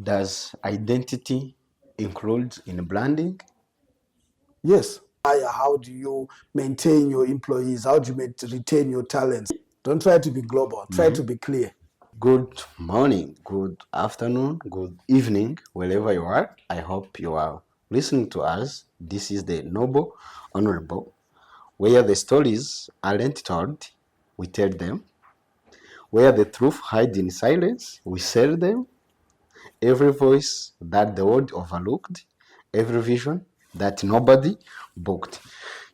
Does identity include in branding? Yes. How do you maintain your employees? How do you retain your talents? Don't try to be global. Try to Mhm. be clear. Good morning, good afternoon, good evening, wherever you are. I hope you are listening to us. This is the Noble Honorable, where the stories aren't told, we tell them. Where the truth hides in silence, we sell them. Every voice that the world overlooked, every vision that nobody booked.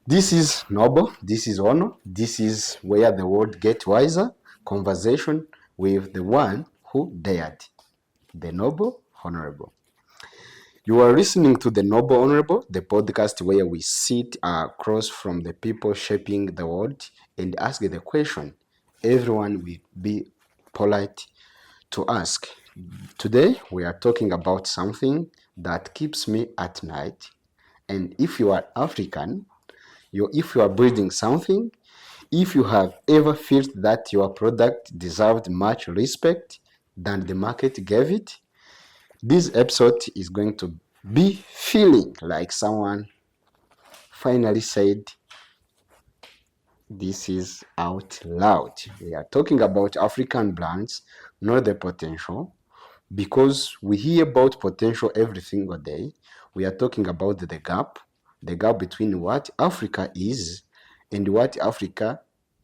This is noble, this is honor, this is where the world gets wiser. Conversation with the one who dared, the noble honorable. You are listening to the Noble Honorable, the podcast where we sit across from the people shaping the world and ask the question everyone will be polite to ask. Today, we are talking about something that keeps me at night. And if you are African, if you are building something, if you have ever felt that your product deserved much respect than the market gave it, this episode is going to be feeling like someone finally said, this is out loud. We are talking about African brands, not the potential, because we hear about potential every single day. We are talking about the gap between what Africa is and what Africa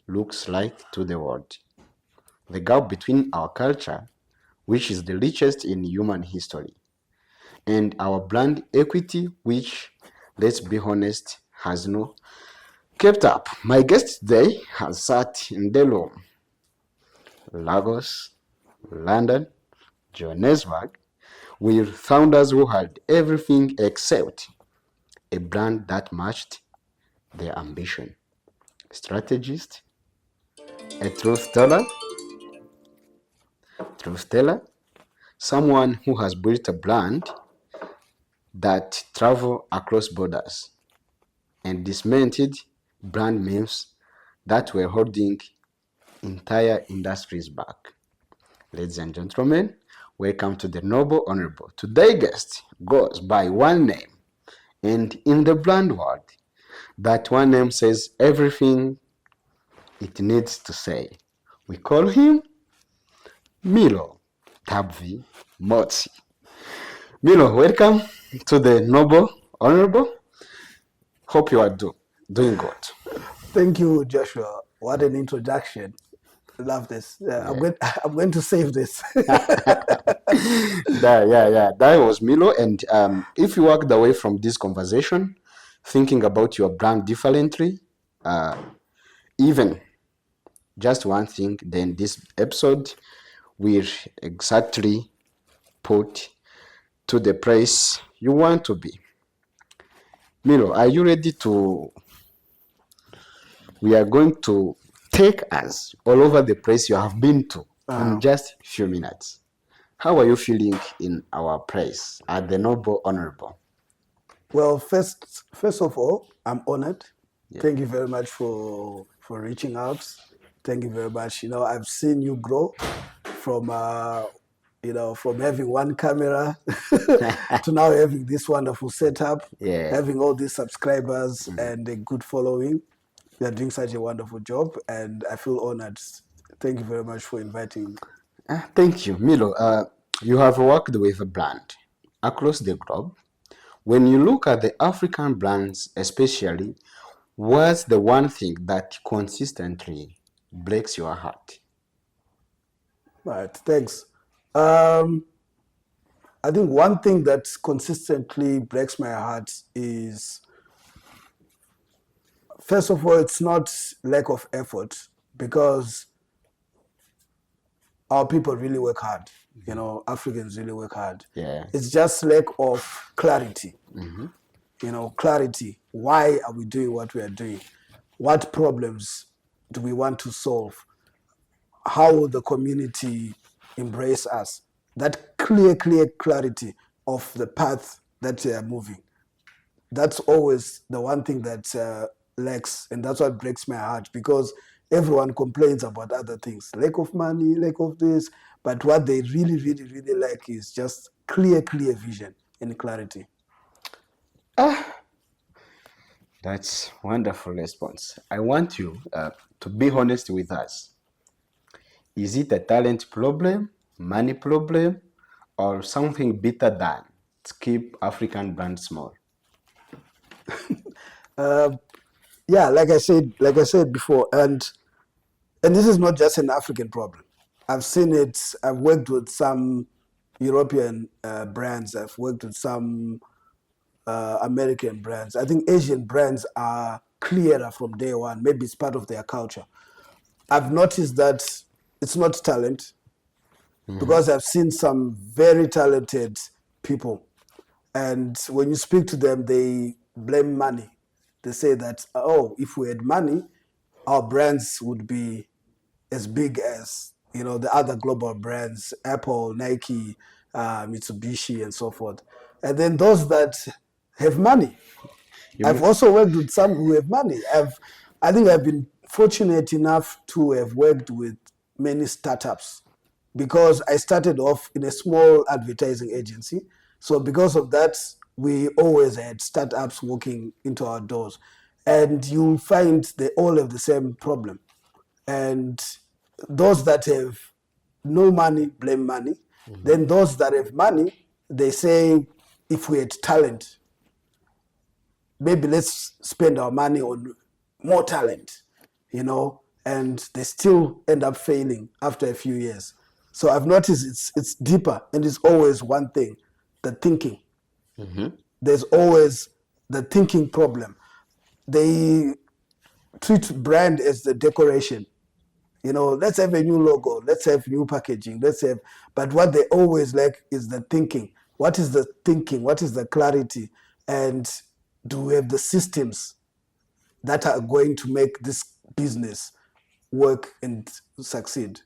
looks like to the world. The gap between our culture, which is the richest in human history, and our brand equity, which, let's be honest, has no kept up. My guest today has sat in Delaware, Lagos, London, Johannesburg, with founders who had everything except a brand that matched their ambition. Strategist, a truth teller, someone who has built a brand that travel across borders and dismantled brand names that were holding entire industries back. Ladies and gentlemen, welcome to the Noble Honorable. Today's guest goes by one name, and in the brand world, that one name says everything it needs to say. We call him Mellow, Tabvi, Motsi. Milo, welcome to the Noble Honorable. Hope you are doing good. Thank you, Joshua. What an introduction. Love this. Yeah. I'm going to save this. Yeah. That was Milo. And if you walked away from this conversation thinking about your brand differently, uh, even just one thing, then this episode will exactly put to the place you want to be. Milo, are you ready to? We are going to take us all over the place you have been to in Uh, just a few minutes. How are you feeling in our place at the Noble Honorable? well, first of all, I'm honored. Yeah. Thank you very much for reaching out. Thank you very much. I've seen you grow from from having one camera to now having this wonderful setup, Yeah. having all these subscribers Mm. and a good following. You're doing such a wonderful job, and I feel honored. Thank you very much for inviting me. Thank you, Milo. You have worked with a brand across the globe. When you look at the African brands, especially, what's the one thing that consistently breaks your heart? All right, thanks. Um, I think one thing that consistently breaks my heart is, first of all, it's not lack of effort because our people really work hard. Africans really work hard. Yeah. It's just lack of clarity. Mm-hmm. Clarity. Why are we doing what we are doing? What problems do we want to solve? How will the community embrace us? That clear clarity of the path that they are moving. That's always the one thing that lacks, and that's what breaks my heart because everyone complains about other things, lack of money, lack of this, but what they really, really, really like is just clear vision and clarity. That's wonderful response. I want you to be honest with us. Is it a talent problem, money problem, or something better than to keep African brands small? Yeah, like I said before, and this is not just an African problem. I've seen it. I've worked with some European brands. I've worked with some American brands. I think Asian brands are clearer from day one. Maybe it's part of their culture. I've noticed that it's not talent because I've seen some very talented people, and when you speak to them, they blame money. They say that, oh, if we had money, our brands would be as big as the other global brands, Apple, Nike, Mitsubishi, and so forth. And then those that have money, You I've mean, also worked with some who have money. I think I've been fortunate enough to have worked with many startups because I started off in a small advertising agency. So because of that, we always had startups walking into our doors, and you'll find they all have the same problem. And those that have no money blame money. Then those that have money, they say, if we had talent, maybe let's spend our money on more talent, and they still end up failing after a few years. So I've noticed it's deeper, and it's always one thing: the thinking. There's always the thinking problem. They treat brand as the decoration. Let's have a new logo, let's have new packaging, but what they always lack is the thinking. What is the thinking? What is the clarity? And do we have the systems that are going to make this business work and succeed?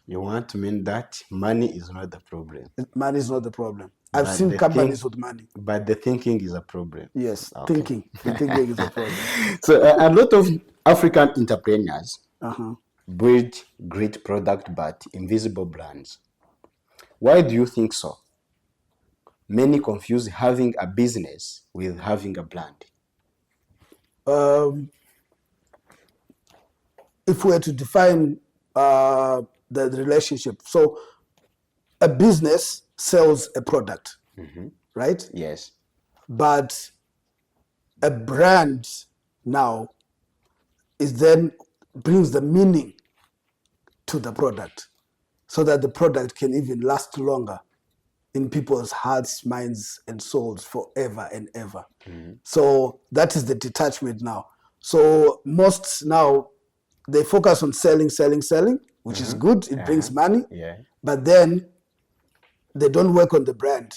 you want to mean that money is not the problem, Money is not the problem. I've but seen the companies with money. but the thinking is a problem. Yes, Okay. thinking. The thinking is a problem. So a lot of African entrepreneurs Uh-huh. build great product but invisible brands. Why do you think so? Many confuse having a business with having a brand. Um, if we were to define the relationship, so a business sells a product, right? Yes. But a brand now is then brings the meaning to the product so that the product can even last longer in people's hearts, minds, and souls forever and ever. So that is the detachment now. So most now they focus on selling, which is good. It brings money, Yeah. but then they don't work on the brand,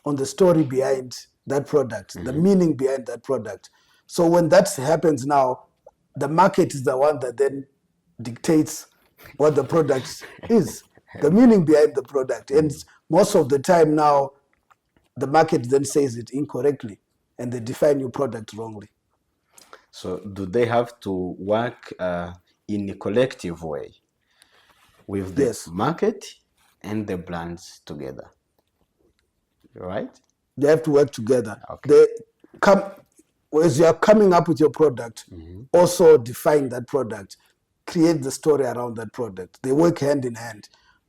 on the story behind that product, the meaning behind that product. So when that happens now, the market is the one that then dictates what the product is, the meaning behind the product. And most of the time now, the market then says it incorrectly and they define your product wrongly. So do they have to work in a collective way with the Yes, market and the brands together? Right? they have to work together. Okay. They come as you are coming up with your product, also define that product, create the story around that product. They work hand in hand.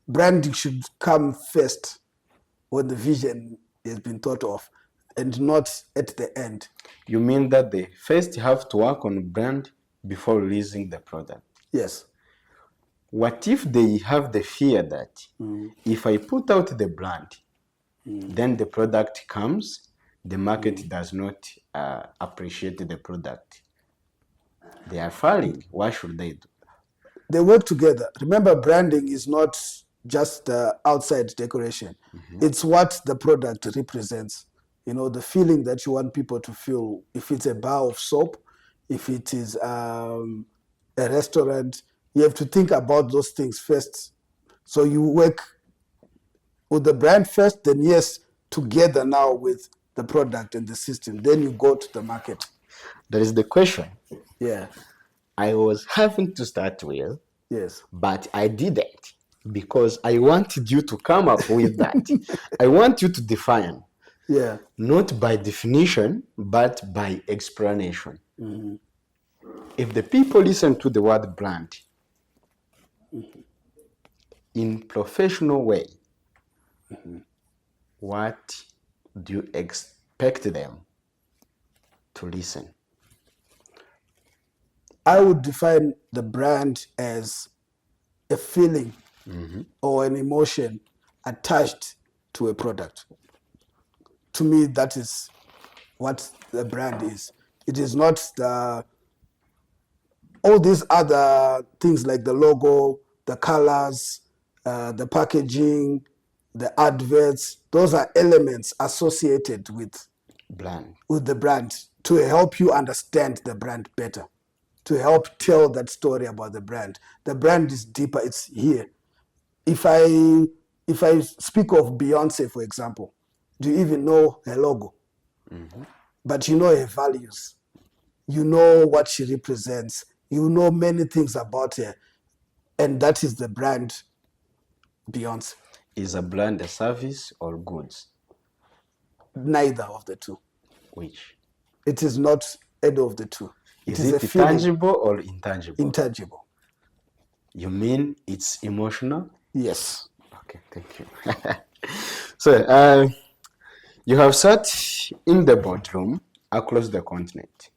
Branding should come first when the vision has been thought of, and not at the end. You mean that they first have to work on brand before releasing the product? Yes. What if they have the fear that if I put out the brand, then the product comes, the market does not appreciate the product? They are failing. What should they do? They work together. Remember, branding is not just the outside decoration. It's what the product represents. The feeling that you want people to feel. If it's a bar of soap, if it is a restaurant, you have to think about those things first. So you work with the brand first, then yes, together now with the product and the system. Then you go to the market. That is the question Yeah. I was having to start with, Yes. but I didn't. because I wanted you to come up with that. I want you to define, Yeah. not by definition, but by explanation. Mm-hmm. If the people listen to the word brand in professional way, what do you expect them to listen? I would define the brand as a feeling or an emotion attached to a product. To me, that is what the brand is. It is not all these other things like the logo, the colors, the packaging, the adverts. Those are elements associated Brand. with the brand to help you understand the brand better, to help tell that story about the brand. The brand is deeper, it's here. If I speak of Beyonce, for example, do you even know her logo? But you know her values. You know what she represents. You know many things about her. And that is the brand Beyonce. Is a brand a service or goods? Neither of the two. Which? It is not either of the two. It Is is a it feeling, tangible or intangible? intangible. You mean it's emotional? Yes. Okay, thank you. So, you have sat in the boardroom across the continent.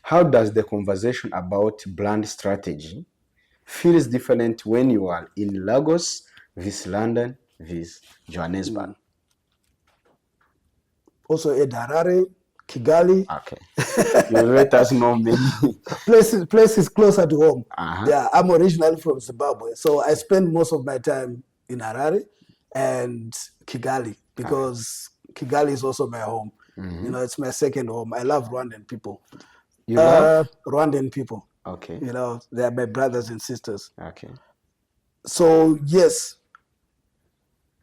How does the conversation about brand strategy feels different when you are in Lagos, vs London, vs Johannesburg? Also Ed Harare, Kigali. Okay. You let us know many. Places closer to home. Uh-huh. Yeah, I'm originally from Zimbabwe, so I spend most of my time in Harare and Kigali because Kigali is also my home. You know, it's my second home. I love Rwandan people. You love? Rwandan people. Okay. You know, they are my brothers and sisters. Okay. So yes,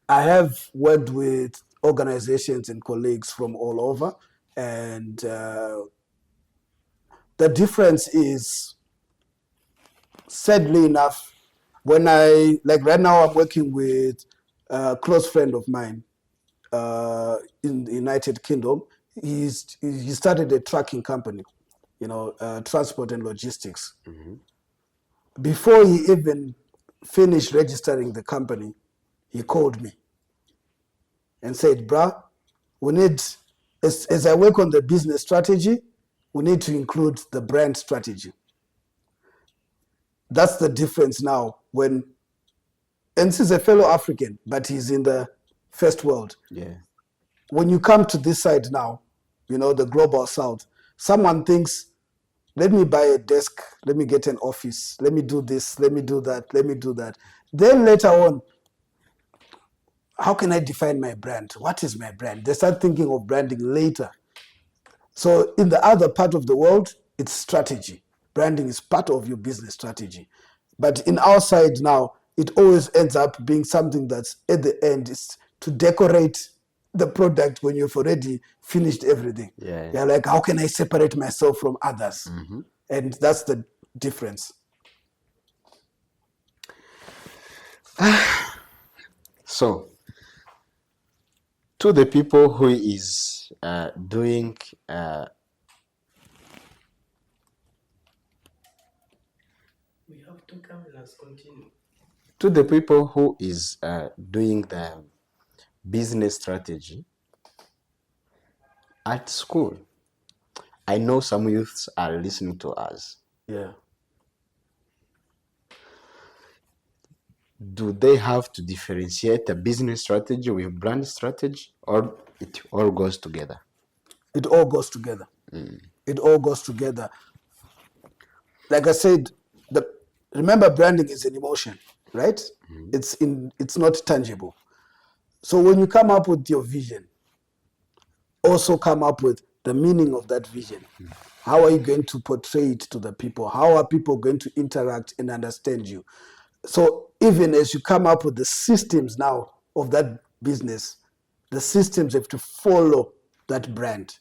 I have worked with organizations and colleagues from all over, and the difference is, sadly enough, when like right now I'm working with a close friend of mine in the United Kingdom. He started a trucking company, you know, transport and logistics. Before he even finished registering the company, he called me and said, "Bruh, we need, as I work on the business strategy, we need to include the brand strategy." That's the difference now when, and this is a fellow African, but he's in the first world. Yeah. When you come to this side now, you know, the global south, someone thinks, let me buy a desk, let me get an office, let me do this, let me do that, let me do that. Then later on, how can I define my brand? What is my brand? They start thinking of branding later. So in the other part of the world, it's strategy. Branding is part of your business strategy. But in our side now, it always ends up being something that's at the end is to decorate the product when you've already finished everything. Yeah. You're like, how can I separate myself from others? And that's the difference. So, to the people who is doing We have two cameras. Continue. to the people who is doing the business strategy at school, I know some youths are listening to us. Yeah. Do they have to differentiate a business strategy with brand strategy, or it all goes together? It all goes together. It all goes together. Like I said, remember branding is an emotion, right? It's not tangible. So when you come up with your vision, also come up with the meaning of that vision. How are you going to portray it to the people? How are people going to interact and understand you? So even as you come up with the systems now of that business, the systems have to follow that brand.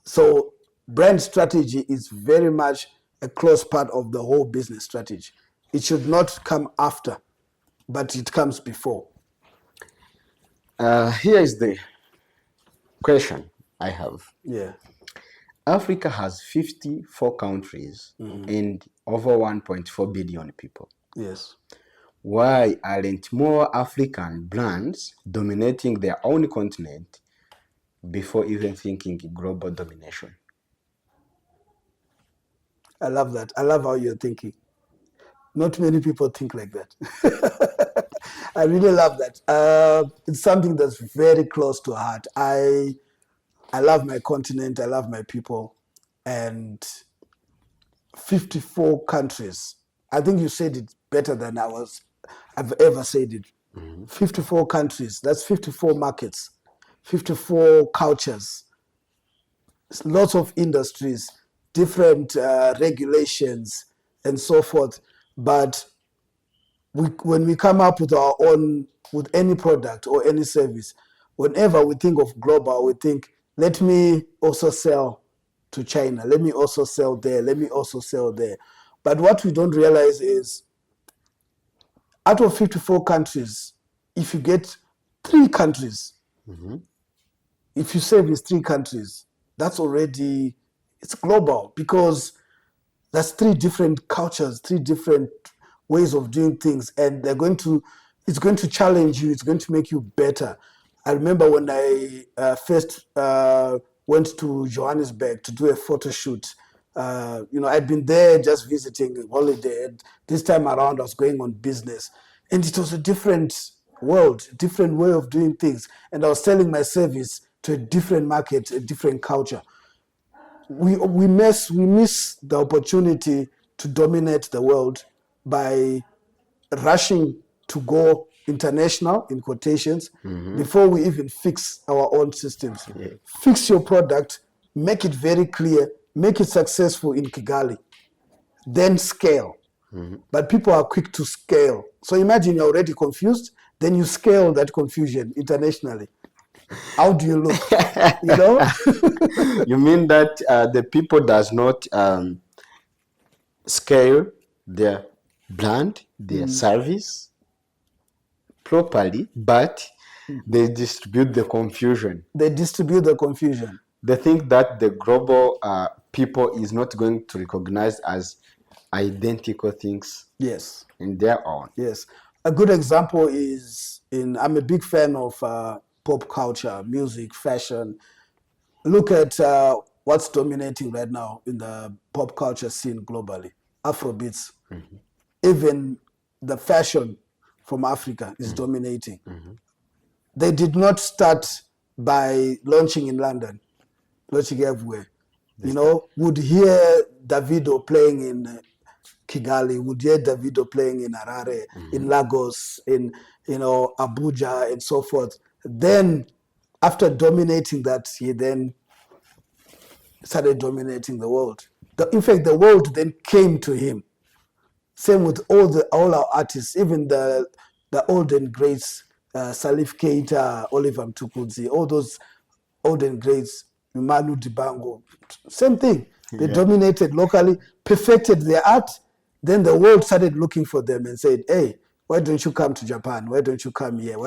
So brand strategy is very much a close part of the whole business strategy. It should not come after. but it comes before. Here is the question I have. Yeah. Africa has 54 countries and over 1.4 billion people. Yes. Why aren't more African brands dominating their own continent before even thinking global domination? I love that. I love how you're thinking. Not many people think like that. I really love that. It's something that's very close to heart. I love my continent. I love my people, and 54 countries. I think you said it better than I've ever said it. 54 countries. That's 54 markets, 54 cultures, lots of industries, different regulations, and so forth. But when we come up with our own, with any product or any service, whenever we think of global, we think, let me also sell to China, let me also sell there, let me also sell there. But what we don't realize is, out of 54 countries, if you get 3 countries, if you service 3 countries, that's already, it's global, because that's 3 different cultures, 3 different ways of doing things, and it's going to challenge you, it's going to make you better. I remember when I first went to Johannesburg to do a photo shoot. I'd been there just visiting a holiday, and this time around I was going on business, and it was a different world, different way of doing things, and I was selling my service to a different market, a different culture. We miss the opportunity to dominate the world by rushing to go international, in quotations, before we even fix our own systems. Yeah. Fix your product, make it very clear, make it successful in Kigali, then scale. But people are quick to scale. So imagine you're already confused, then you scale that confusion internationally. How do you look? You know? You mean that the people does not scale their brand, their service properly, but they distribute the confusion. They distribute the confusion. They think that the global people is not going to recognize as identical things Yes. in their own. Yes. A good example is I'm a big fan of pop culture, music, fashion. Look at what's dominating right now in the pop culture scene globally. Afrobeats. Even the fashion from Africa is dominating. They did not start by launching in London, launching everywhere. Would hear Davido playing in Kigali, would hear Davido playing in Harare, in Lagos, in Abuja, and so forth. Then, after dominating that, he then started dominating the world. In fact, the world then came to him. Same with all our artists, even the olden greats, Salif Keita, Oliver Mtukudzi, all those olden greats, Manu Dibango, same thing. They dominated locally, perfected their art. Then the world started looking for them and said, hey, why don't you come to Japan? Why don't you come here?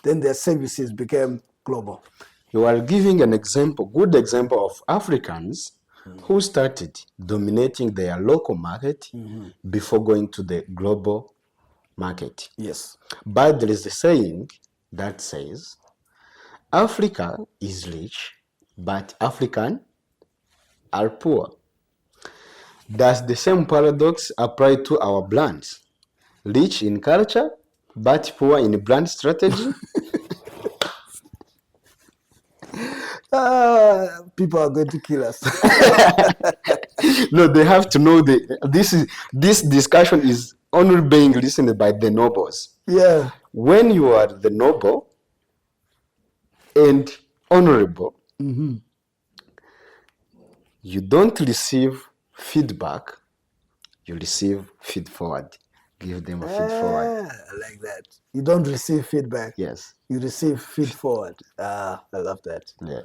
Then their services became global. You are giving an example, good example of Africans who started dominating their local market before going to the global market. Yes. But there is a saying that says, Africa is rich, but African are poor. Does the same paradox apply to our brands? Rich in culture, but poor in brand strategy? People are going to kill us. No, they have to know this discussion is only being listened by the nobles. Yeah. When you are the noble and honorable, you don't receive feedback, you receive feed forward. Give them a feed forward. I like that. You don't receive feedback. Yes. You receive feed forward. I love that. Yeah.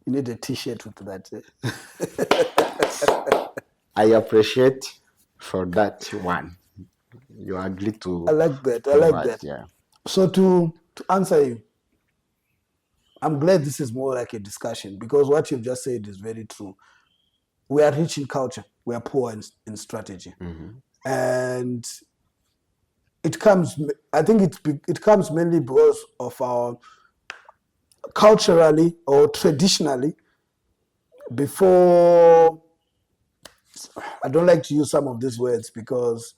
You need a T-shirt with that. I appreciate for that one. You agree to I like that. I like provide, that. yeah. So to answer you, I'm glad this is more like a discussion because what you've just said is very true. We are rich in culture. We are poor in strategy. And it comes, I think it comes mainly because of our culturally or traditionally, before, I don't like to use some of these words because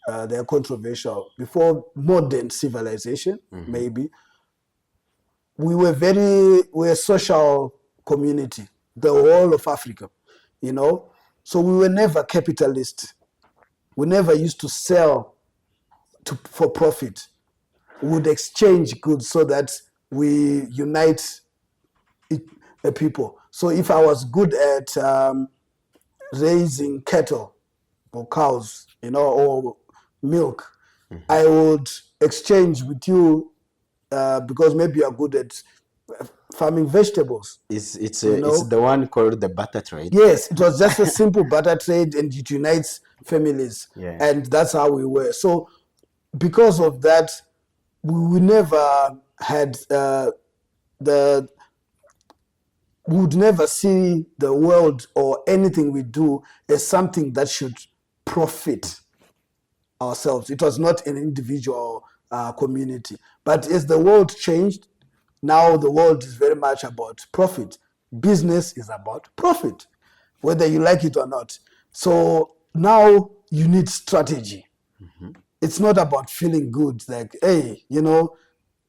they are controversial. Before modern civilization, maybe, we're a social community, the whole of Africa, you know. So we were never capitalist. We never used to sell for profit. We would exchange goods so that we unite a people. So if I was good at raising cattle or cows, you know, or milk, I would exchange with you because maybe you're good at farming vegetables. You It's know, the one called the barter trade. yes, it was just a simple barter trade, and it unites families, Yeah. and that's how we were. So, because of that, we never had the we would never see the world or anything we do as something that should profit ourselves. It was not an individual community. But as the world changed, now the world is very much about profit. Business is about profit, whether you like it or not. So now you need strategy. It's not about feeling good, like, hey, you know,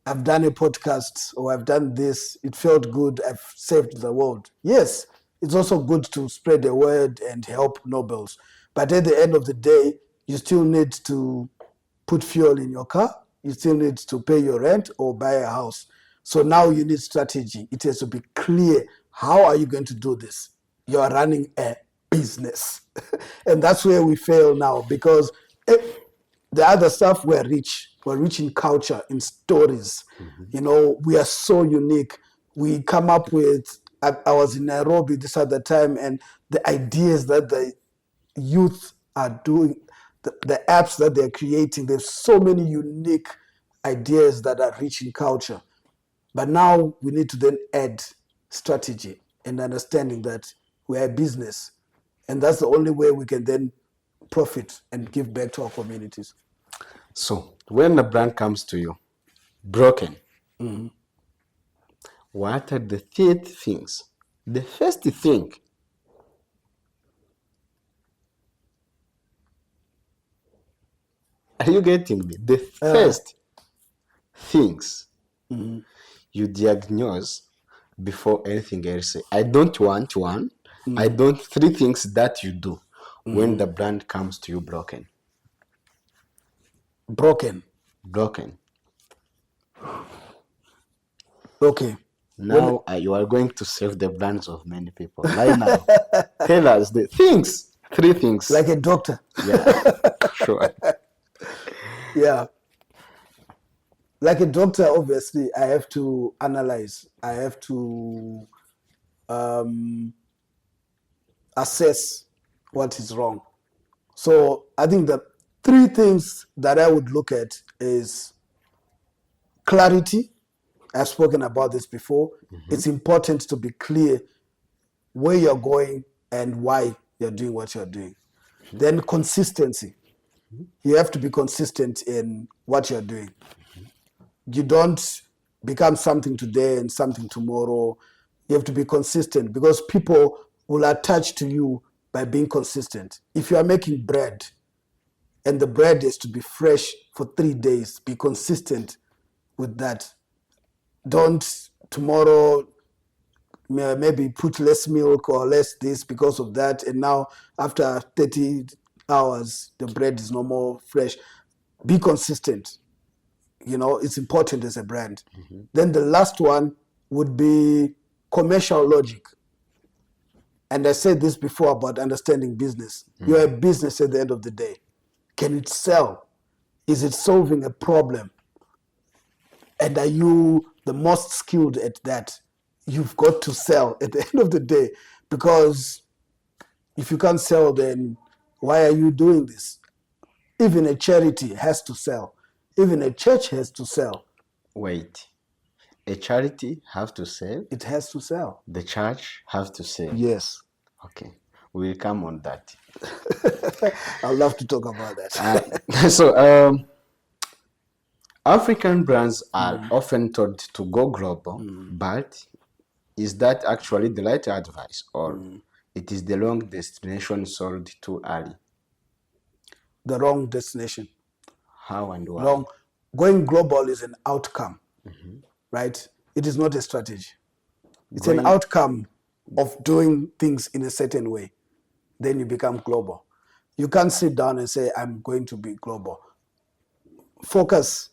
I've done a podcast or I've done this, it felt good, I've saved the world. Yes, it's also good to spread the word and help nobles. But at the end of the day, you still need to put fuel in your car, you still need to pay your rent or buy a house. So now you need strategy. It has to be clear. How are you going to do this? You are running a business. And that's where we fail now because the other stuff, we're rich. We're rich in culture, in stories. You know, we are so unique. We come up with, I was in Nairobi this other time, and the ideas that the youth are doing, the apps that they're creating, there's so many unique ideas that are rich in culture. But now we need to then add strategy and understanding that we're a business. And that's the only way we can then profit and give back to our communities. So when the brand comes to you, broken, what are the third things? The first thing, are you getting me? The first things you diagnose before anything else. I don't want one. I don't three things that you do when the brand comes to you broken. Broken. Broken. Okay. Now you are going to save the brands of many people. Right now, tell us the things. Three things. Like a doctor. Yeah, sure. Yeah. Like a doctor, obviously, I have to analyze. I have to assess what is wrong. So I think the three things that I would look at is clarity. I've spoken about this before. It's important to be clear where you're going and why you're doing what you're doing. Then consistency. You have to be consistent in what you're doing. You don't become something today and something tomorrow. You have to be consistent because people will attach to you by being consistent. If you are making bread and the bread is to be fresh for 3 days, be consistent with that. Don't tomorrow maybe put less milk or less this because of that, and now after 30 hours the bread is no more fresh. Be consistent. You know, it's important as a brand. Then the last one would be commercial logic. And I said this before about understanding business. You're a business at the end of the day. Can it sell? Is it solving a problem? And are you the most skilled at that? You've got to sell at the end of the day, because if you can't sell, then why are you doing this? Even a charity has to sell. Even a church has to sell. Wait, a charity have to sell, It has to sell. the church have to sell. Yes. Okay, we will come on that. I'd love to talk about that. So, African brands are often told to go global, but is that actually the right advice, or it is the wrong destination sold too early? The wrong destination. How and why? Wrong. Going global is an outcome, right? It is not a strategy. It's an outcome of doing things in a certain way. Then you become global. You can't sit down and say, I'm going to be global. Focus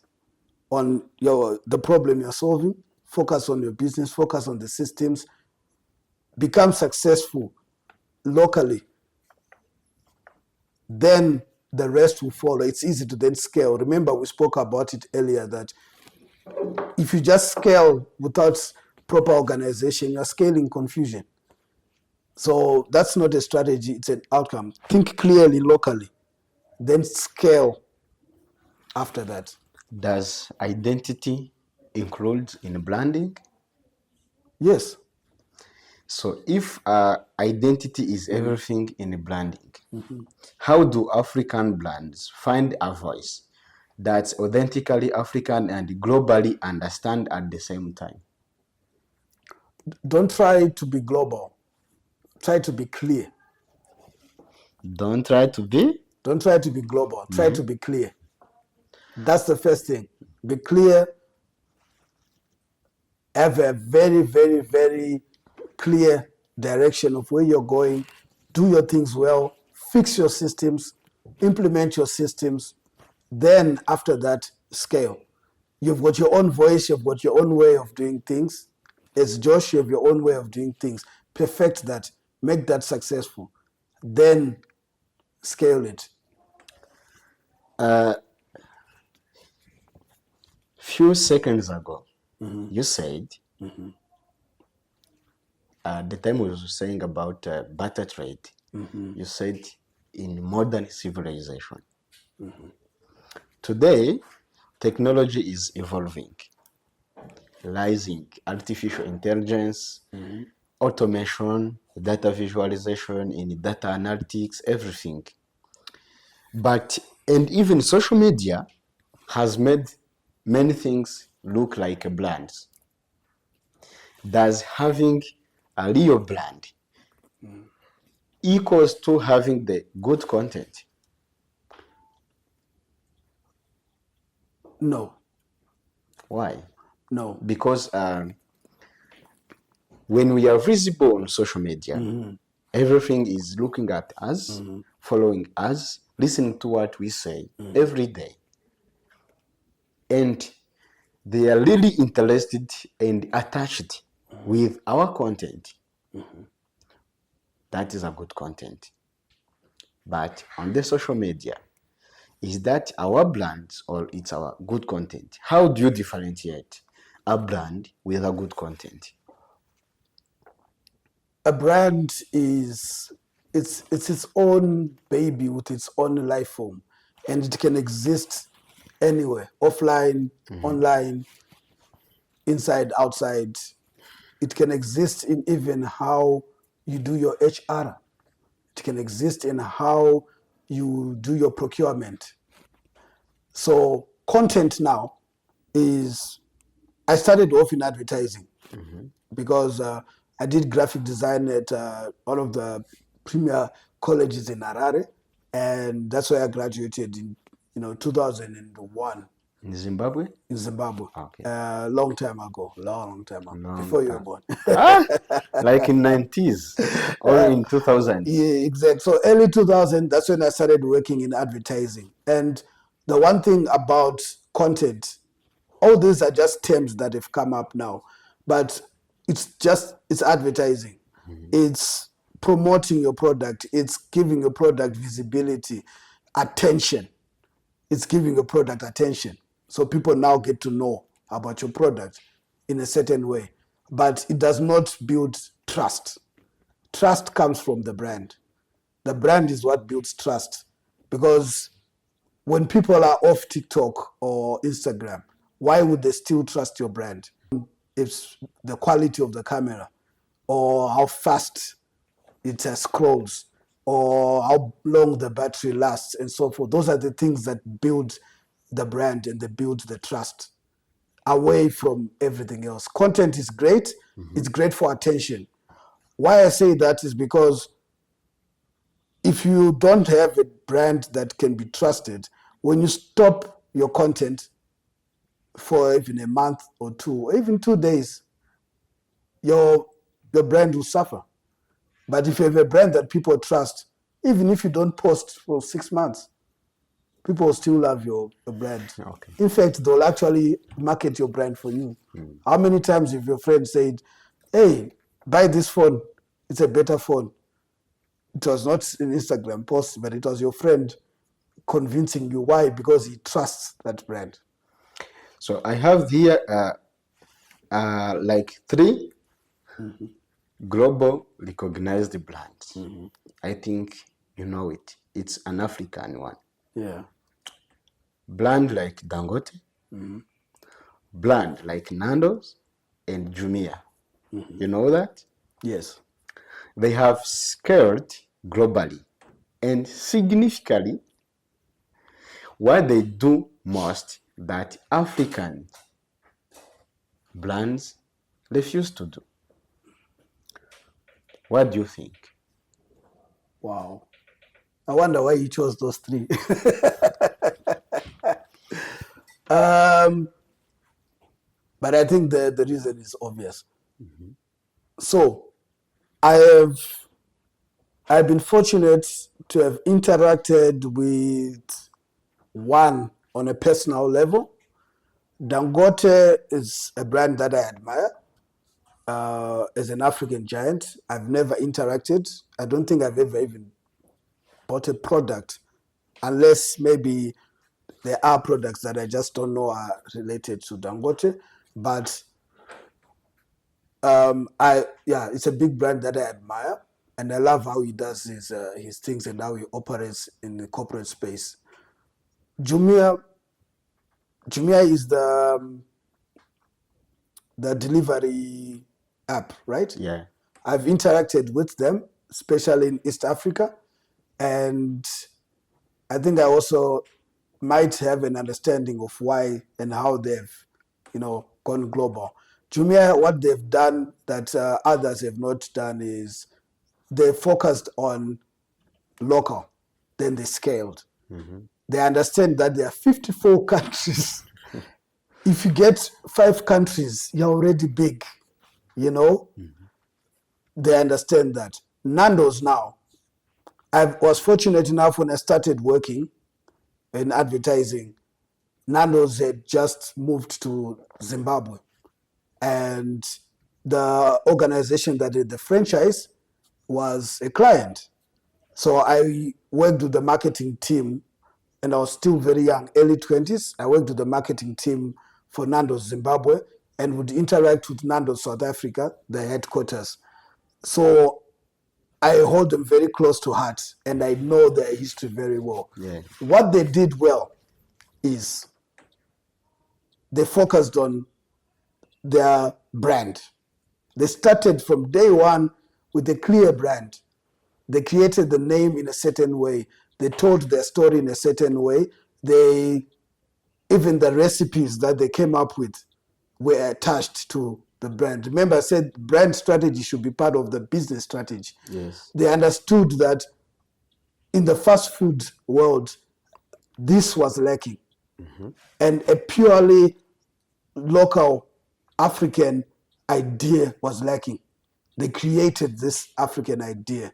on the problem you're solving, focus on your business, focus on the systems, become successful locally. Then the rest will follow. It's easy to then scale. Remember, we spoke about it earlier that if you just scale without proper organization, you're scaling confusion. So that's not a strategy, it's an outcome. Think clearly locally, then scale after that. Does identity include in branding? Yes. So if identity is everything in branding, how do African brands find a voice that's authentically African and globally understand at the same time? Don't try to be global. Try to be clear. Don't try to be. Don't try to be global. Try to be clear. That's the first thing. Be clear. Have a very, very, very clear direction of where you're going. Do your things well. Fix your systems. Implement your systems. Then after that, scale. You've got your own voice. You've got your own way of doing things. As Josh, you have your own way of doing things. Perfect that. Make that successful. Then scale it. Few seconds ago, you said, the time we were saying about barter trade, you said in modern civilization. Today, technology is evolving, rising artificial intelligence, automation, data visualization, in data analytics, everything. And even social media has made many things look like brands. Does having a real brand equals to having the good content? No. Why? No. Because when we are visible on social media, everything is looking at us, following us, listening to what we say every day. And they are really interested and attached with our content. That is a good content. But on the social media, is that our brand or it's our good content? How do you differentiate a brand with a good content? A brand is it's its own baby with its own life form, and it can exist anywhere, offline, online, inside, outside. It can exist in even how you do your HR. It can exist in how you do your procurement. So content now is, I started off in advertising because I did graphic design at one of the premier colleges in Harare, and that's where I graduated in 2001 In Zimbabwe? in Zimbabwe. Okay. Long time ago, before you were born. Like in 90s or in 2000s? Yeah, exactly. So early 2000, that's when I started working in advertising. And the one thing about content, all these are just terms that have come up now, but it's advertising. It's promoting your product. It's giving your product visibility, attention. It's giving your product attention. So people now get to know about your product in a certain way. But it does not build trust. Trust comes from the brand. The brand is what builds trust, because when people are off TikTok or Instagram, why would they still trust your brand? It's the quality of the camera or how fast it scrolls or how long the battery lasts and so forth. Those are the things that build the brand and they build the trust away from everything else. Content is great. It's great for attention. Why I say that is because if you don't have a brand that can be trusted, when you stop your content for even a month or two, or even 2 days, your brand will suffer. But if you have a brand that people trust, even if you don't post for 6 months, people will still love your brand. Okay. In fact, they'll actually market your brand for you. How many times have your friend said, hey, buy this phone, it's a better phone? It was not an Instagram post, but it was your friend convincing you. Why? Because he trusts that brand. So I have here like 3 global recognized brands. I think you know it. It's an African one. Yeah. Brand like Dangote, brand like Nando's, and Jumia. You know that? Yes. They have scaled globally and significantly what they do most that African brands refuse to do. What do you think? Wow. I wonder why you chose those 3. But I think the reason is obvious. So I've been fortunate to have interacted with one on a personal level. Dangote is a brand that I admire. As an African giant, I've never interacted. I don't think I've ever even bought a product, unless maybe there are products that I just don't know are related to Dangote. But it's a big brand that I admire, and I love how he does his things and how he operates in the corporate space. Jumia is the delivery app, right? Yeah. I've interacted with them, especially in East Africa, and I think I also might have an understanding of why and how they've, gone global. Jumia, what they've done that others have not done is they focused on local, then they scaled. They understand that there are 54 countries. If you get 5 countries, you're already big, They understand that. Nando's now, I was fortunate enough when I started working in advertising, Nando's had just moved to Zimbabwe. And the organization that did the franchise was a client. So I worked with the marketing team, and I was still very young, early 20s. I worked with the marketing team for Nando's Zimbabwe and would interact with Nando's South Africa, the headquarters. So I hold them very close to heart, and I know their history very well. Yeah. What they did well is they focused on their brand. They started from day one with a clear brand. They created the name in a certain way. They told their story in a certain way. Even the recipes that they came up with were attached to the brand. Remember, I said brand strategy should be part of the business strategy. Yes. They understood that in the fast food world, this was lacking. And a purely local African idea was lacking. They created this African idea,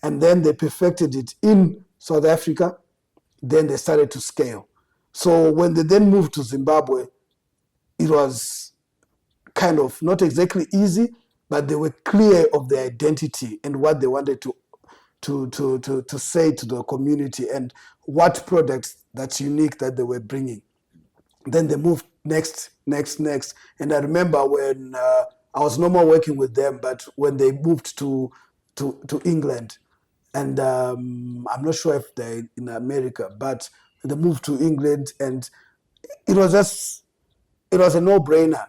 and then they perfected it in South Africa. Then they started to scale. So when they then moved to Zimbabwe, it was kind of not exactly easy, but they were clear of their identity and what they wanted to say to the community and what products that's unique that they were bringing. Then they moved next. And I remember when I was no more working with them, but when they moved to England, and I'm not sure if they're in America, but They moved to England, and it was a no-brainer.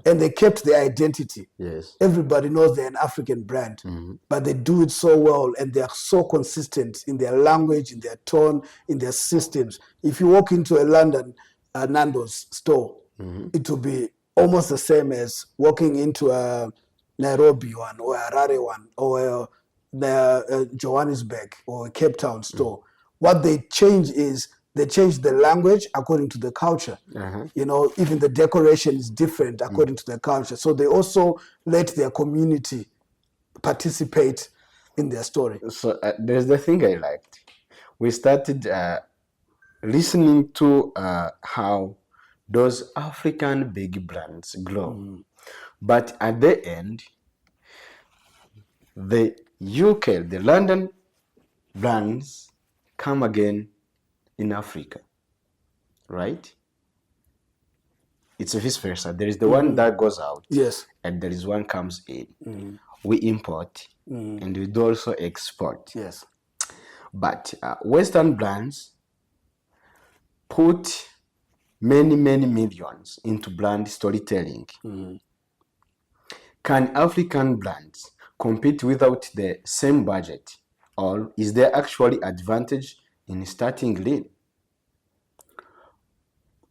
And they kept their identity. Yes. Everybody knows they're an African brand, but they do it so well, and they are so consistent in their language, in their tone, in their systems. If you walk into a London Nando's store, it will be almost the same as walking into a Nairobi one or a Harare one or a Johannesburg or a Cape Town store. What they change is they change the language according to the culture. You know, even the decoration is different according to the culture. So they also let their community participate in their story. So there's the thing I liked. We started listening to how those African big brands grow. But at the end, the UK, the London brands come again in Africa, right? It's vice versa. There is the one that goes out, Yes. and there is one comes in. We import, and we do also export. Yes. But Western brands put many millions into brand storytelling. Can African brands compete without the same budget, or is there actually advantage in starting lean?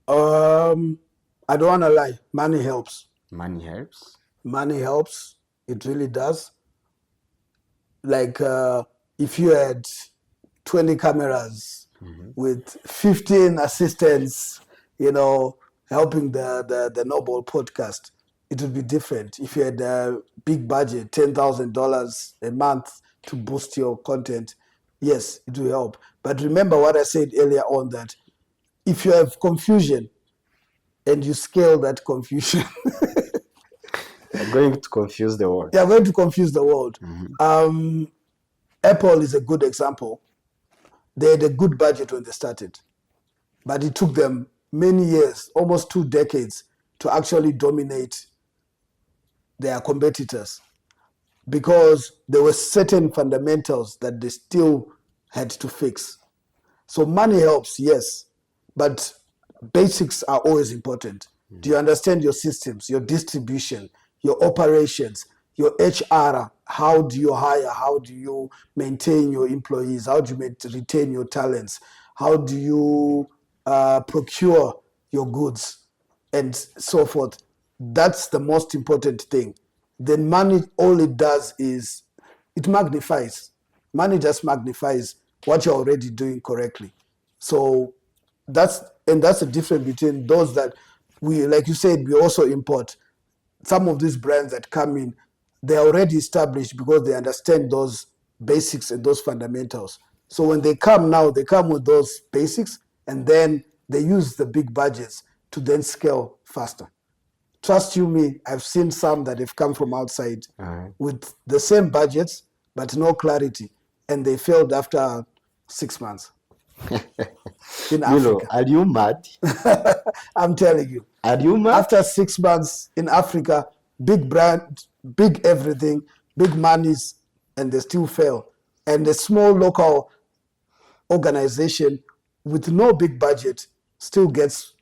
I don't want to lie. Money helps. Money helps. Money helps. It really does. Like if you had 20 cameras with 15 assistants, you know, helping the Noble podcast, it would be different. If you had a big budget, $10,000 a month to boost your content, yes, it will help. But remember what I said earlier on, that if you have confusion and you scale that confusion, You're going to confuse the world. you're going to confuse the world. Apple is a good example. They had a good budget when they started, but it took them many years, almost 2 decades, to actually dominate their competitors, because there were certain fundamentals that they still had to fix. So money helps, yes, but basics are always important. Do you understand your systems, your distribution, your operations, your HR? How do you hire? How do you maintain your employees? How do you retain your talents? How do you procure your goods and so forth? That's the most important thing. Then money, all it does is it magnifies. Money just magnifies what you're already doing correctly. So that's the difference between those that we, like you said, we also import. Some of these brands that come in, they're already established because they understand those basics and those fundamentals. So when they come now, they come with those basics, and then they use the big budgets to then scale faster. Trust you me, I've seen some that have come from outside with the same budgets but no clarity, and they failed after 6 months in Milo, Africa. are you mad? I'm telling you. Are you mad? After 6 months in Africa, big brand, big everything, big monies, and they still fail. And a small local organization with no big budget still gets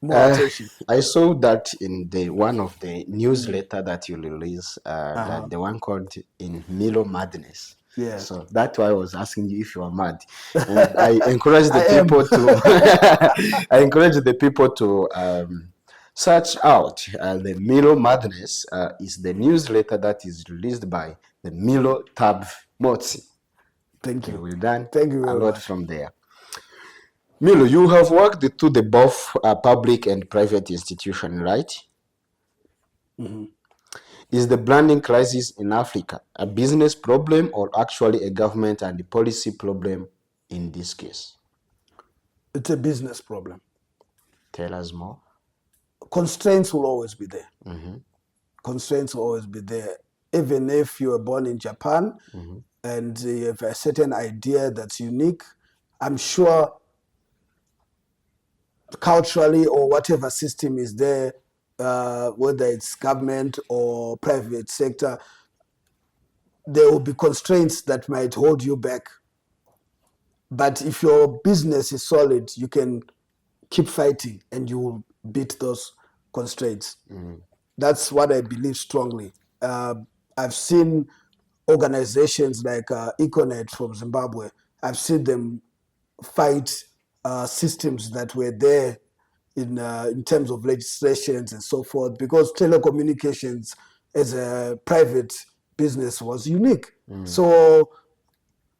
more attention. I saw that in the one of the newsletter that you release, that the one called in Mellow Madness. Yeah. So that's why I was asking you if you are mad. And I encourage the I am. people to I encourage the people to search out the Mellow Madness is the newsletter that is released by the Mellow Tabvi Motsi. Thank you. We've done Thank you a very lot much. from there. Milo, you have worked to the both public and private institution, right? Is the branding crisis in Africa a business problem or actually a government and the policy problem in this case? It's a business problem. Tell us more. Constraints will always be there. Constraints will always be there. Even if you were born in Japan and you have a certain idea that's unique, I'm sure culturally or whatever system is there, whether it's government or private sector, there will be constraints that might hold you back But if your business is solid, you can keep fighting and you will beat those constraints. That's what I believe strongly. I've seen organizations like Econet from Zimbabwe. I've seen them fight systems that were there in terms of legislations and so forth, because telecommunications as a private business was unique. So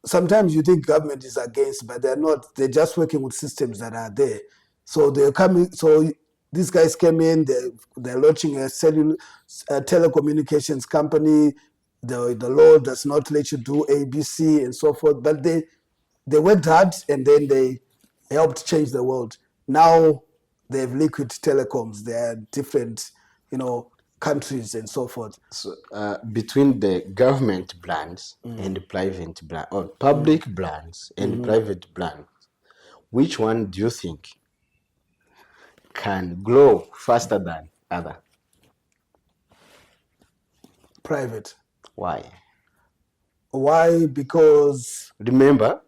sometimes you think government is against, but they're not. They're just working with systems that are there. So they're coming. So these guys came in. They're launching a telecommunications company. The law does not let you do ABC and so forth. But they worked hard and then they helped change the world. Now they have liquid telecoms. They are different, countries and so forth. So, between the government brands and the private brand, or public brands and private brands, which one do you think can grow faster than other? Private. Why? Why? Because Remember,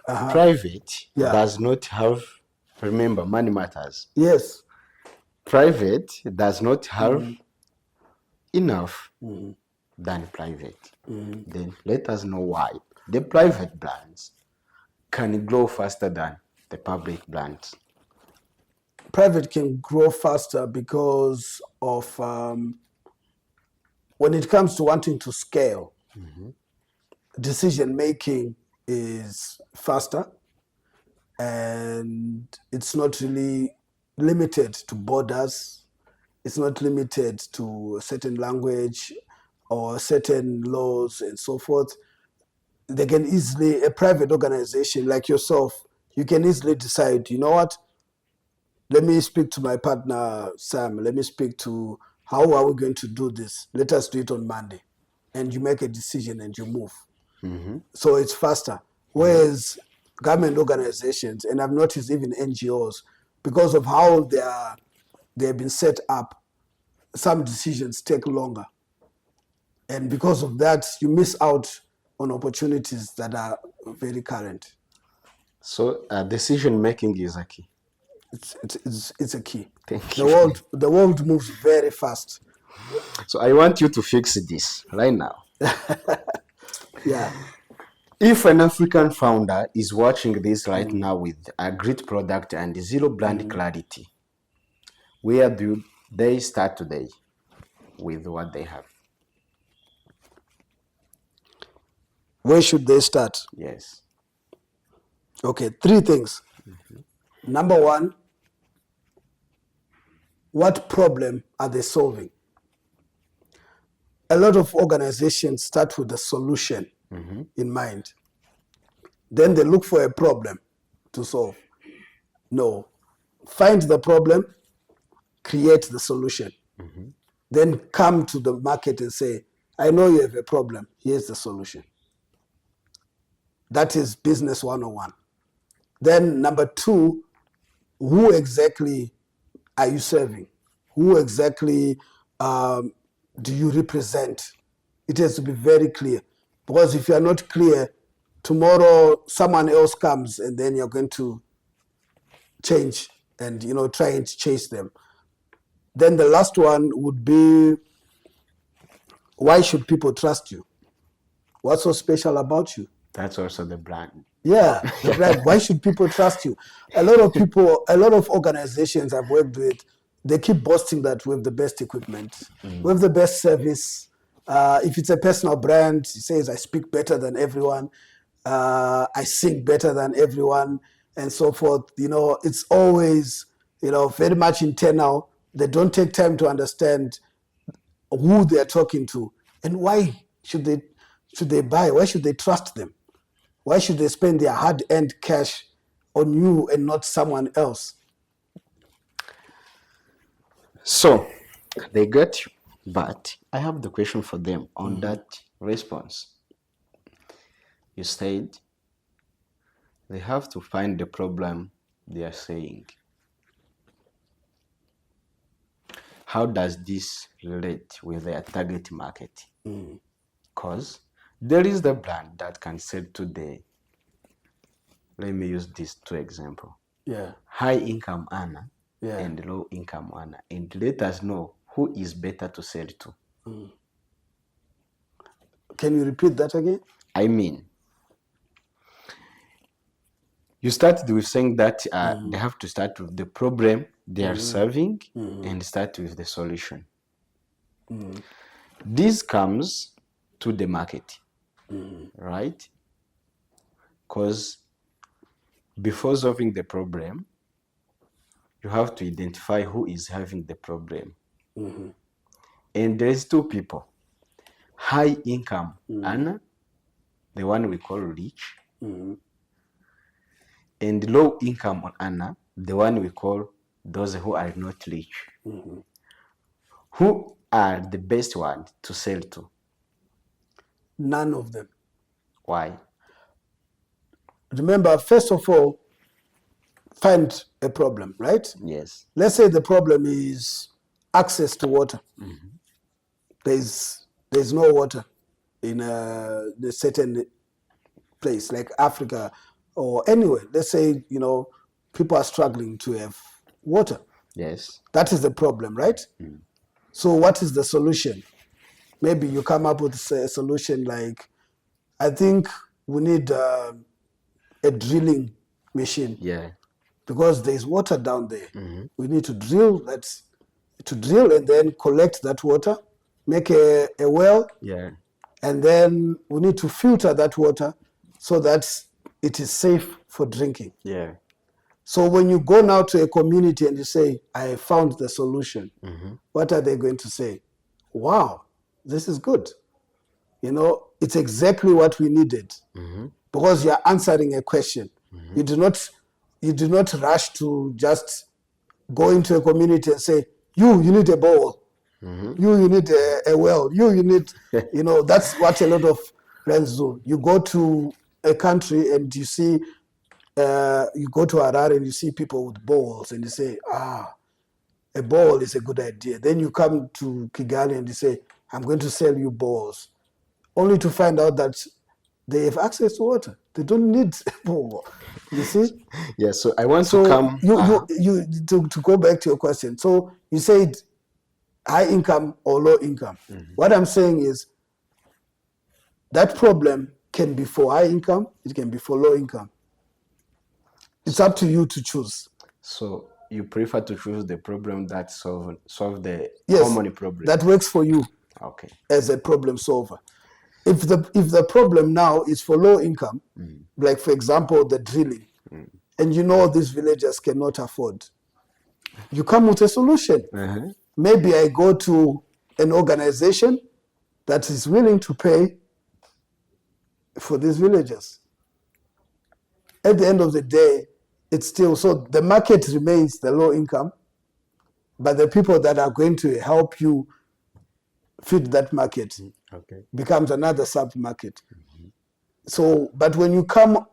private Yeah. does not have. Remember, money matters. yes, Private does not have enough than private. Then let us know why the private brands can grow faster than the public brands. private can grow faster because of when it comes to wanting to scale, decision making is faster and it's not really limited to borders. It's not limited to a certain language or certain laws and so forth. They can easily, a private organization like yourself, you can easily decide, you know what, let me speak to my partner, Sam. Let me speak to how are we going to do this? Let us do it on Monday. And you make a decision and you move. So it's faster. Whereas government organizations, and I've noticed even NGOs, because of how they've been set up, some decisions take longer. And because of that, you miss out on opportunities that are very current. So decision making is a key. It's a key. Thank The you. world moves very fast. So I want you to fix this right now. Yeah. If an African founder is watching this right now with a great product and zero brand clarity, where do they start today with what they have? Where should they start? Yes. Okay, three things. Number one, what problem are they solving? A lot of organizations start with a solution in mind. Then they look for a problem to solve. No. Find the problem, create the solution. Then come to the market and say, I know you have a problem. Here's the solution. That is business 101. Then number two, who exactly are you serving? Who exactly do you represent? It has to be very clear. Because if you are not clear, tomorrow someone else comes and then you're going to change and try and chase them. Then the last one would be, why should people trust you? What's so special about you? That's also the brand. Yeah, the brand. Why should people trust you? A lot of organizations I've worked with, they keep boasting that we have the best equipment, we have the best service. If it's a personal brand, it says I speak better than everyone, I sing better than everyone, and so forth. It's always very much internal. They don't take time to understand who they are talking to and why should they buy? Why should they trust them? Why should they spend their hard-earned cash on you and not someone else? So they got you, but I have the question for them on that response. You said they have to find the problem they are saying. How does this relate with their target market? Because there is the brand that can sell today let me use these two examples. Yeah. High income earner Yeah. and low income earner. And let us know who is better to sell to. Can you repeat that again? I mean, you started with saying that they have to start with the problem they are solving and start with the solution. This comes to the market, right? Because before solving the problem, you have to identify who is having the problem. And there's two people. High income earner, the one we call rich, and low income earner, the one we call those who are not rich. Who are the best ones to sell to? None of them. Why? Remember, first of all, find a problem, right? Yes. Let's say the problem is access to water. There's no water in a certain place like Africa or anywhere. Let's say, people are struggling to have water. Yes. That is the problem, right? So what is the solution? Maybe you come up with a solution like, I think we need a drilling machine. Yeah. Because there's water down there. We need to drill and then collect that water, make a well, Yeah. and then we need to filter that water so that it is safe for drinking. Yeah. So when you go now to a community and you say, I found the solution, what are they going to say? Wow, this is good. It's exactly what we needed. Because you're answering a question. You do not rush to just go into a community and say, you need a bowl. You need a well. You need, that's what a lot of friends do. You go to a country and you see, you go to Harare and you see people with bowls and you say, a bowl is a good idea. Then you come to Kigali and you say, I'm going to sell you bowls. Only to find out that they have access to water. They don't need a bowl. You see? Yeah, so I want to come. You to go back to your question. So you said high income or low income. What I'm saying is that problem can be for high income, it can be for low income. It's up to you to choose. So you prefer to choose the problem that solve the Yes, common problem. that works for you Okay. as a problem solver. If the problem now is for low income, like for example the drilling, and these villagers cannot afford, you come with a solution. Maybe I go to an organization that is willing to pay for these villagers. At the end of the day, it's still, so the market remains the low income, but the people that are going to help you feed that market becomes another sub-market. So, but when you come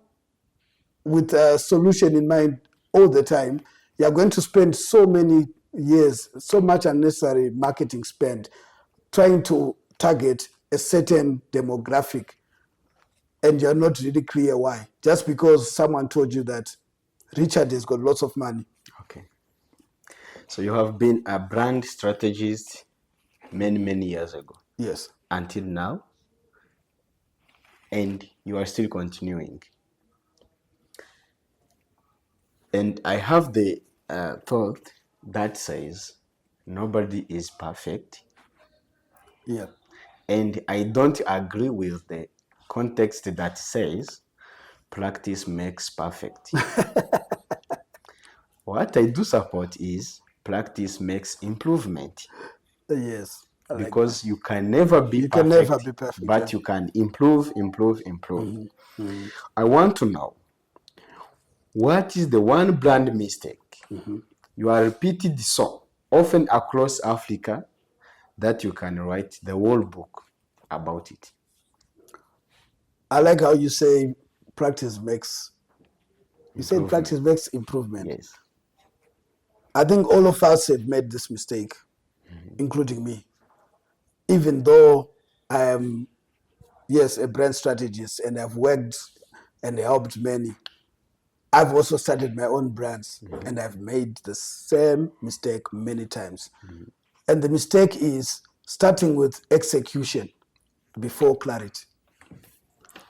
with a solution in mind all the time, you're going to spend so many years, so much unnecessary marketing spend trying to target a certain demographic, and you're not really clear why. Just because someone told you that Richard has got lots of money. Okay. So you have been a brand strategist many years ago. Yes. Until now, and you are still continuing. And I have the thought that says nobody is perfect. Yeah. And I don't agree with the context that says practice makes perfect. What I do support is practice makes improvement. Yes. Because you can never be perfect, never be perfect, but you can improve. I want to know, what is the one brand mistake you are repeated so often across Africa that you can write the whole book about it? I like how you say practice makes, you said practice makes improvement. Yes. I think all of us have made this mistake, including me. Even though I am, yes, a brand strategist and I've worked and helped many, I've also started my own brands, and I've made the same mistake many times. And the mistake is starting with execution before clarity.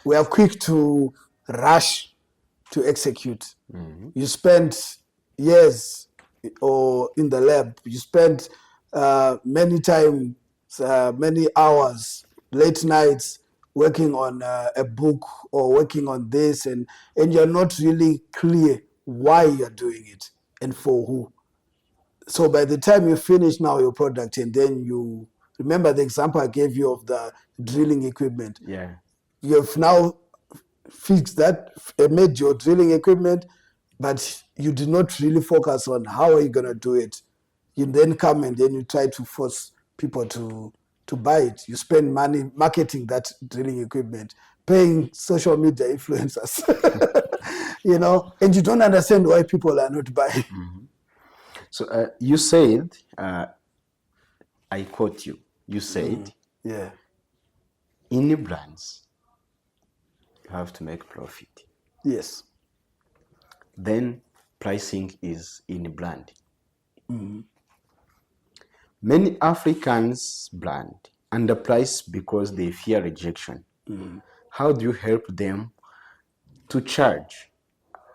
We are quick to rush to execute. You spend years or in the lab, you spend many hours, late nights working on a book or working on this, and you're not really clear why you're doing it and for who. So by the time you finish now your product, and then you remember the example I gave you of the drilling equipment, Yeah. you have now fixed that, made your drilling equipment, but you did not really focus on how are you going to do it. You then come and then you try to force people to buy it. You spend money marketing that drilling equipment, paying social media influencers, and you don't understand why people are not buying. So you said, I quote you. You said, Yeah. in brands, you have to make profit. Yes. Then pricing is in brand. Many Africans brand underprice because they fear rejection. How do you help them to charge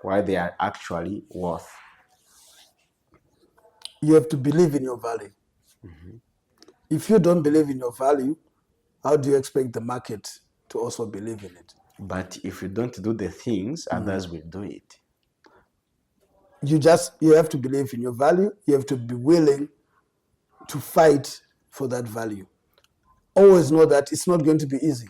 what they are actually worth? You have to believe in your value. If you don't believe in your value, how do you expect the market to also believe in it? But if you don't do the things, others will do it. You have to believe in your value. You have to be willing to fight for that value. Always know that it's not going to be easy.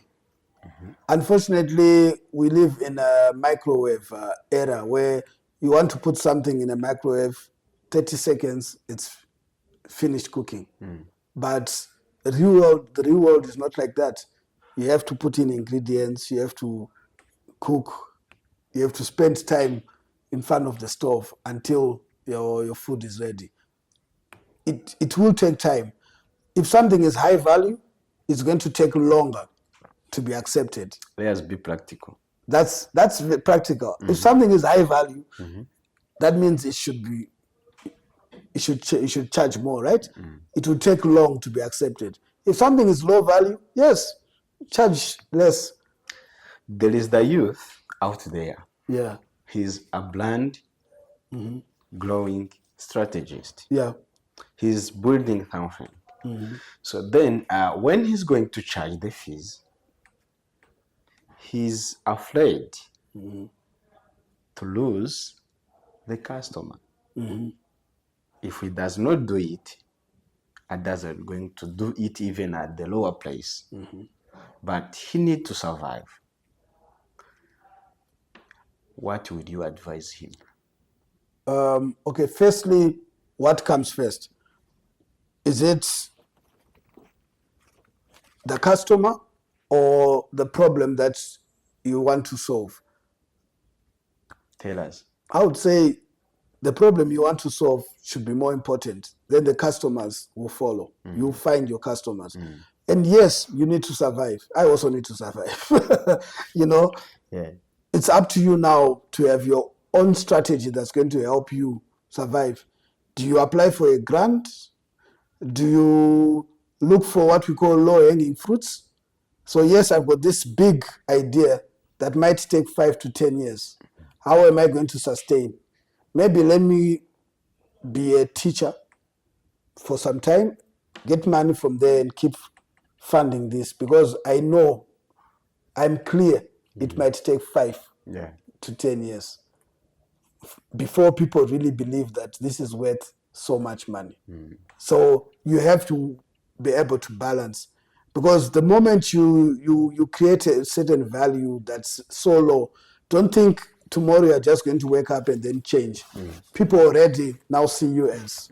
Unfortunately, we live in a microwave era where you want to put something in a microwave, 30 seconds, it's finished cooking. But the real world is not like that. You have to put in ingredients, you have to cook, you have to spend time in front of the stove until your food is ready. It will take time. If something is high value, it's going to take longer to be accepted. Let us be practical. That's practical. If something is high value, that means it should charge more, right? It will take long to be accepted. If something is low value, yes, charge less. There is the youth out there. Yeah. He's a brand growing strategist. Yeah. He's building something. So then when he's going to charge the fees, he's afraid to lose the customer. If he does not do it, others are going to do it even at the lower price. But he needs to survive. What would you advise him? Okay, firstly, what comes first? Is it the customer or the problem that you want to solve? Tell us. I would say the problem you want to solve should be more important. Then the customers will follow. You'll find your customers. And yes, you need to survive. I also need to survive. Yeah. It's up to you now to have your own strategy that's going to help you survive. Do you apply for a grant? Do you look for what we call low-hanging fruits? So yes, I've got this big idea that might take 5 to 10 years. How am I going to sustain? Maybe let me be a teacher for some time, get money from there and keep funding this, because I know, I'm clear, it might take 5 to 10 years before people really believe that this is worth so much money. So you have to be able to balance, because the moment you create a certain value that's so low, don't think tomorrow you're just going to wake up and then change. People already now see you as,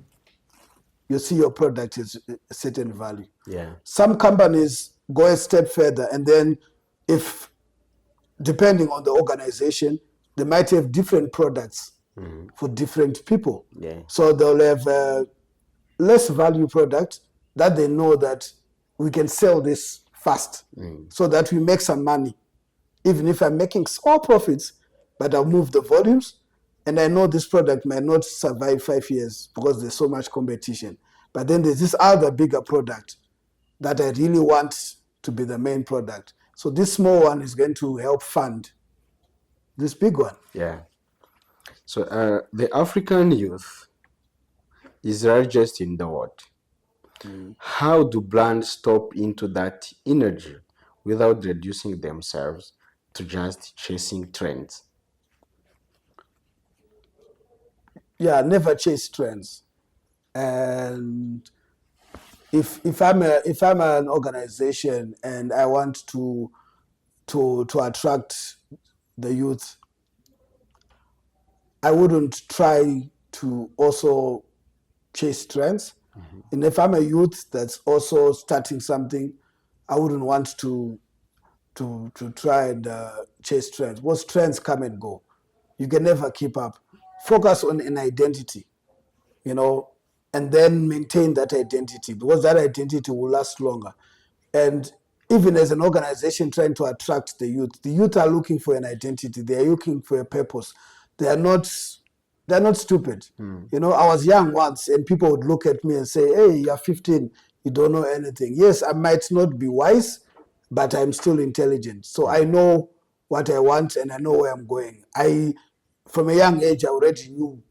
you see your product as a certain value. Yeah. Some companies go a step further, and then if, depending on the organization, they might have different products for different people. Yeah. So they'll have a less value product that they know that we can sell this fast so that we make some money. Even if I'm making small profits, but I'll move the volumes And I know this product might not survive 5 years because there's so much competition. But then there's this other bigger product that I really want to be the main product. So this small one is going to help fund this big one. Yeah. So the African youth is largest in the world. How do brands tap into that energy without reducing themselves to just chasing trends? Yeah, never chase trends. And if I'm an organization and I want to attract the youth, I wouldn't try to also chase trends. And if I'm a youth that's also starting something, I wouldn't want to try and chase trends. Most trends come and go. You can never keep up. Focus on an identity, and then maintain that identity, because that identity will last longer. And even as an organization trying to attract the youth are looking for an identity. They are looking for a purpose. They're not stupid. I was young once, and people would look at me and say, "Hey, you're 15, you don't know anything." Yes, I might not be wise, but I'm still intelligent. So I know what I want and I know where I'm going. From a young age, I already knew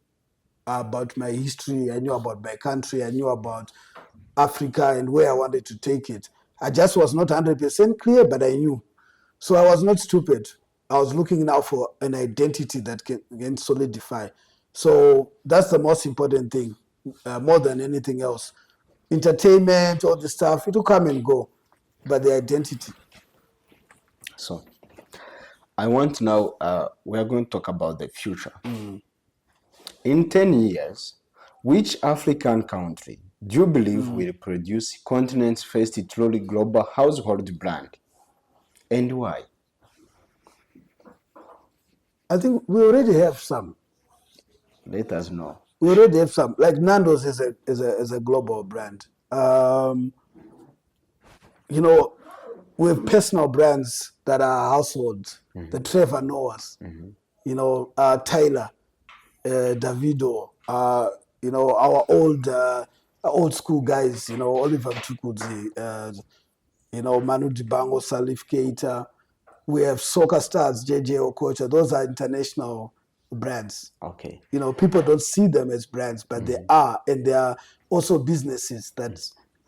about my history. I knew about my country. I knew about Africa and where I wanted to take it. I just was not 100% clear, but I knew. So I was not stupid. I was looking now for an identity that can solidify. So that's the most important thing, more than anything else. Entertainment, all this stuff, it will come and go, but the identity. So I want now, we're going to talk about the future. In 10 years, which African country do you believe will produce continent's first truly global household brand? And why? I think we already have some. Let us know. We already have some. Like Nando's is a global brand. We have personal brands that are households. The Trevor Noahs, Tyler, Davido, our old school guys, Oliver Mtukudzi, Manu Dibango, Salif Keita. We have soccer stars, JJ Okocha. Those are international brands. Okay. People don't see them as brands, but they are, and they are also businesses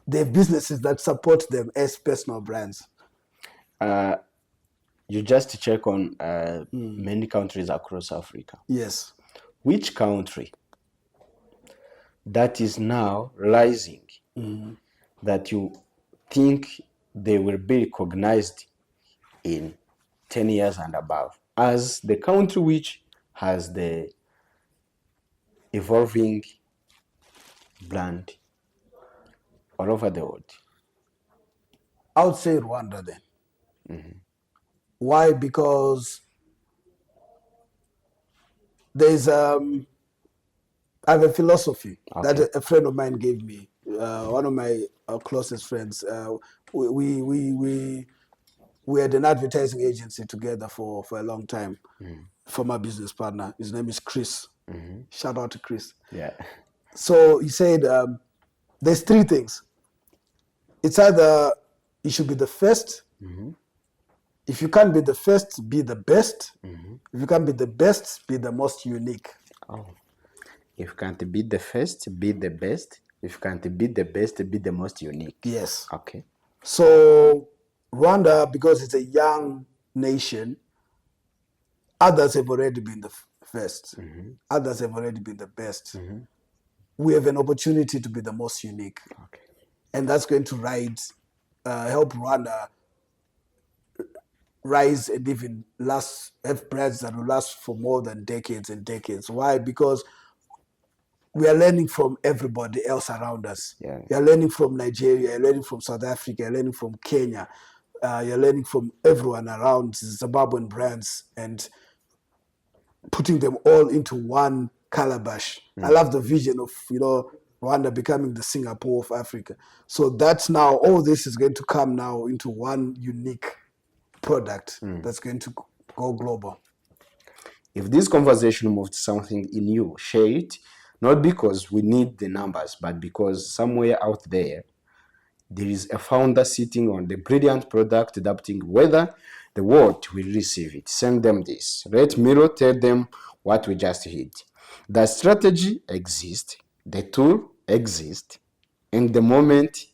they have businesses that support them as personal brands. You just check on many countries across Africa. Yes. Which country that is now rising that you think they will be recognized in 10 years and above as the country which has the evolving brand all over the world? I would say Rwanda then. Why? Because there's I have a philosophy that a friend of mine gave me. One of my closest friends. We had an advertising agency together for a long time. Former business partner. His name is Chris. Shout out to Chris. Yeah. So he said, there's three things. It's either you should be the first. If you can't be the first, be the best. If you can't be the best, be the most unique. Oh. If you can't be the first, be the best. If you can't be the best, be the most unique. Yes. Okay. So Rwanda, because it's a young nation, others have already been the first. Others have already been the best. We have an opportunity to be the most unique. Okay. And that's going to help Rwanda rise and even have brands that will last for more than decades and decades. Why? Because we are learning from everybody else around us. Yeah. You're learning from Nigeria, you're learning from South Africa, you're learning from Kenya, you're learning from everyone around Zimbabwean brands and putting them all into one calabash. I love the vision of, Rwanda becoming the Singapore of Africa. So that's now, all this is going to come now into one unique product that's going to go global. If this conversation moved something in you, share it, not because we need the numbers, but because somewhere out there is a founder sitting on the brilliant product adapting whether the world will receive it. Send them this. Let Miro tell them what we just hit. The strategy exists, the tool exists, and the moment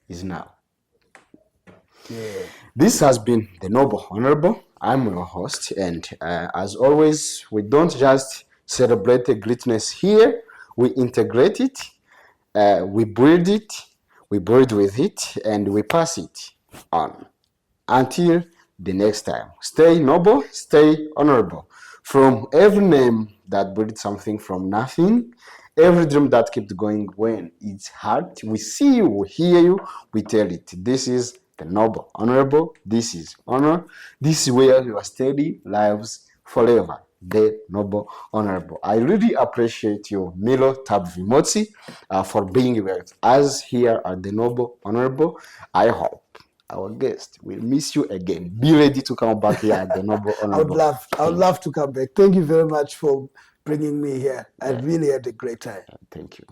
is now. Yeah. This has been the Noble Honorable. I'm your host, and as always, we don't just celebrate the greatness here, we integrate it, we build it, we build with it, and we pass it on. Until the next time, stay noble, stay honorable. From every name that built something from nothing, every dream that kept going when it's hard, we see you, we hear you, we tell it. This is the noble, honorable. This is honor. This is where your steady lives forever. The noble, honorable. I really appreciate you, Mellow, Tabvi, Motsi, for being with us here at the noble, honorable. I hope our guest will miss you again. Be ready to come back here at the Noble Honorable. I would love to come back. Thank you very much for bringing me here. I really had a great time. Thank you.